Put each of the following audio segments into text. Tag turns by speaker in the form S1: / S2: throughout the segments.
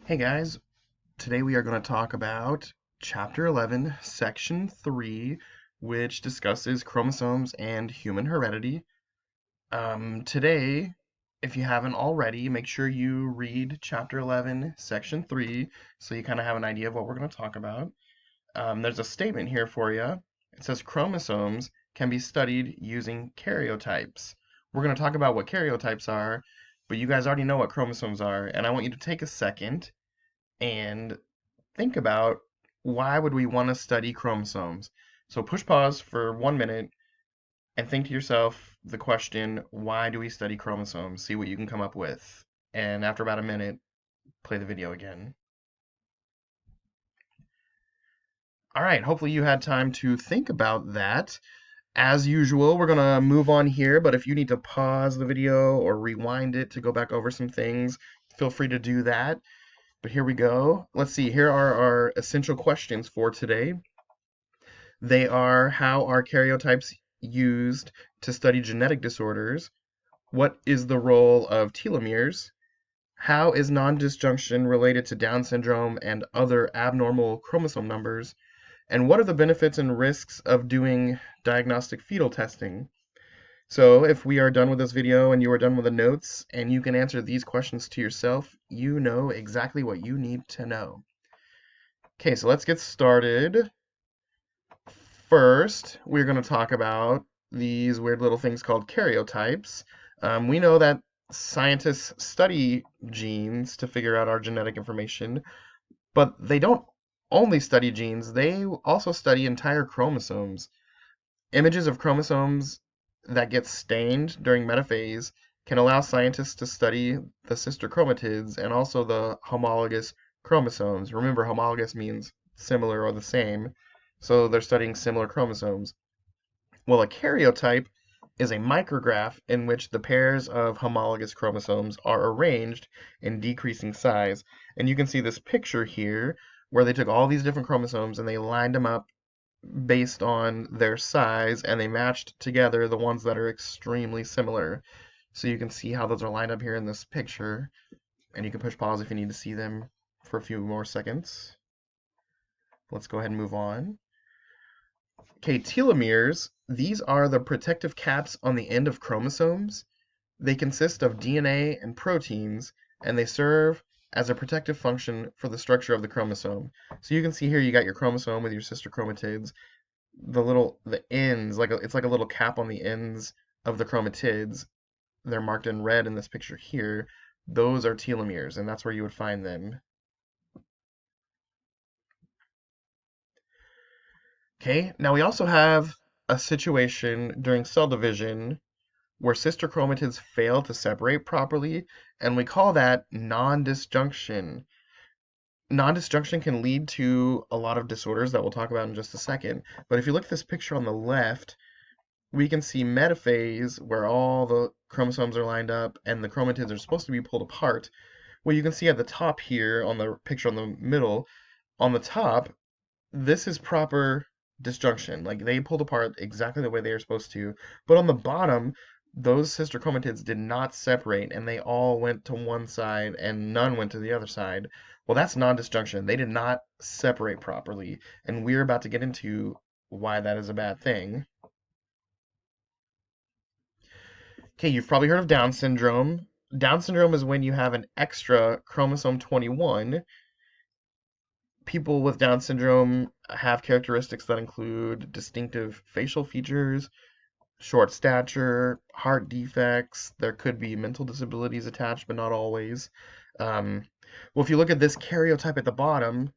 S1: Hey guys, today we are going to talk about Chapter 11, Section 3, which discusses chromosomes and human heredity. Today, if you haven't already, make sure you read Chapter 11, Section 3, so you kind of have an idea of what we're going to talk about. There's a statement here for you. It says chromosomes can be studied using karyotypes. We're going to talk about what karyotypes are, but you guys already know what chromosomes are, and I want you to take a second and think about why would we want to study chromosomes. So push pause for 1 minute and think to yourself the question, why do we study chromosomes? See what you can come up with. And after about a minute, play the video again. All right, hopefully you had time to think about that. As usual, we're going to move on here, but if you need to pause the video or rewind it to go back over some things, feel free to do that. But here we go. Let's see, here are our essential questions for today. They are: how are karyotypes used to study genetic disorders? What is the role of telomeres? How is nondisjunction related to Down syndrome and other abnormal chromosome numbers? And what are the benefits and risks of doing diagnostic fetal testing? So if we are done with this video and you are done with the notes and you can answer these questions to yourself, you know exactly what you need to know. Okay, so let's get started. First, we're going to talk about these weird little things called karyotypes. We know that scientists study genes to figure out our genetic information, but they don't only study genes, they also study entire chromosomes. Images of chromosomes that get stained during metaphase can allow scientists to study the sister chromatids and also the homologous chromosomes. Remember, homologous means similar or the same, so they're studying similar chromosomes. Well, a karyotype is a micrograph in which the pairs of homologous chromosomes are arranged in decreasing size. And you can see this picture here where they took all these different chromosomes and they lined them up based on their size, and they matched together the ones that are extremely similar. So you can see how those are lined up here in this picture, and you can push pause if you need to see them for a few more seconds. Let's go ahead and move on. Okay, telomeres, these are the protective caps on the end of chromosomes. They consist of DNA and proteins, and they serve as a protective function for the structure of the chromosome. So you can see here you got your chromosome with your sister chromatids. The ends, it's like a little cap on the ends of the chromatids. They're marked in red in this picture here. Those are telomeres, and that's where you would find them. Okay, now we also have a situation during cell division where sister chromatids fail to separate properly, and we call that nondisjunction. Nondisjunction can lead to a lot of disorders that we'll talk about in just a second, but if you look at this picture on the left, we can see metaphase, where all the chromosomes are lined up and the chromatids are supposed to be pulled apart. Well, you can see at the top here on the picture on the middle, on the top, this is proper disjunction. Like, they pulled apart exactly the way they are supposed to. But on the bottom, those sister chromatids did not separate, and they all went to one side and none went to the other side. Well, that's non-disjunction. They did not separate properly, and we're about to get into why that is a bad thing. Okay, you've probably heard of Down syndrome. Down syndrome is when you have an extra chromosome 21. People with Down syndrome have characteristics that include distinctive facial features, short stature, heart defects. There could be mental disabilities attached, but not always. Well, if you look at this karyotype at the bottom,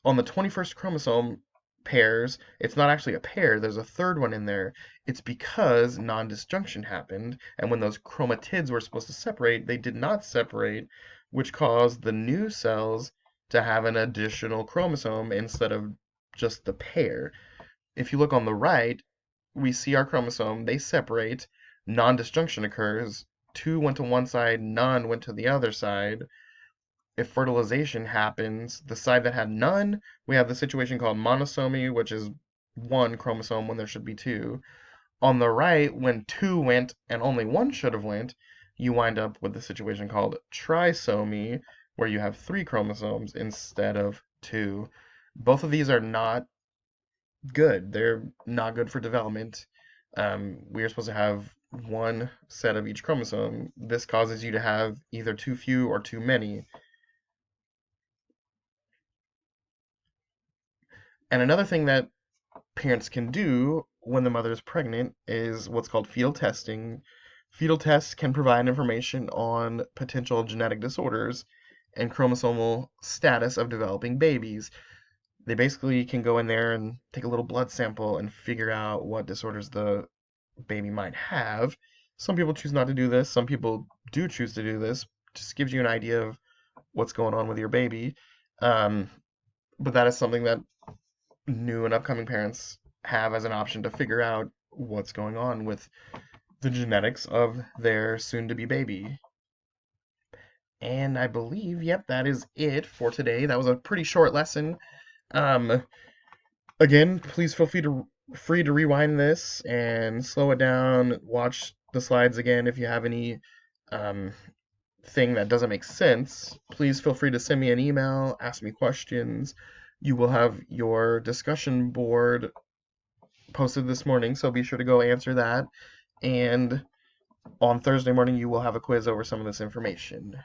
S1: on the 21st chromosome pairs, it's not actually a pair, there's a third one in there. It's because non-disjunction happened, and when those chromatids were supposed to separate, they did not separate, which caused the new cells to have an additional chromosome instead of just the pair. If you look on the right, we see our chromosome, they separate, non-disjunction occurs, two went to one side, none went to the other side. If fertilization happens, the side that had none, we have the situation called monosomy, which is one chromosome when there should be two. On the right, when two went and only one should have went, you wind up with the situation called trisomy, where you have three chromosomes instead of two. Both of these are not good. They're not good for development. We are supposed to have one set of each chromosome. This causes you to have either too few or too many. And another thing that parents can do when the mother is pregnant is what's called fetal testing. Fetal tests can provide information on potential genetic disorders and chromosomal status of developing babies. They basically can go in there and take a little blood sample and figure out what disorders the baby might have. Some people choose not to do this, some people do choose to do this. Just gives you an idea of what's going on with your baby. Um, but that is something that new and upcoming parents have as an option to figure out what's going on with the genetics of their soon to be baby. And I believe, yep, that is it for today. That was a pretty short lesson. Um, Again, please feel free to rewind this and slow it down, watch the slides again if you have any um, thing that doesn't make sense. Please feel free to send me an email, ask me questions. You will have your discussion board posted this morning, so be sure to go answer that. And on Thursday morning, you will have a quiz over some of this information.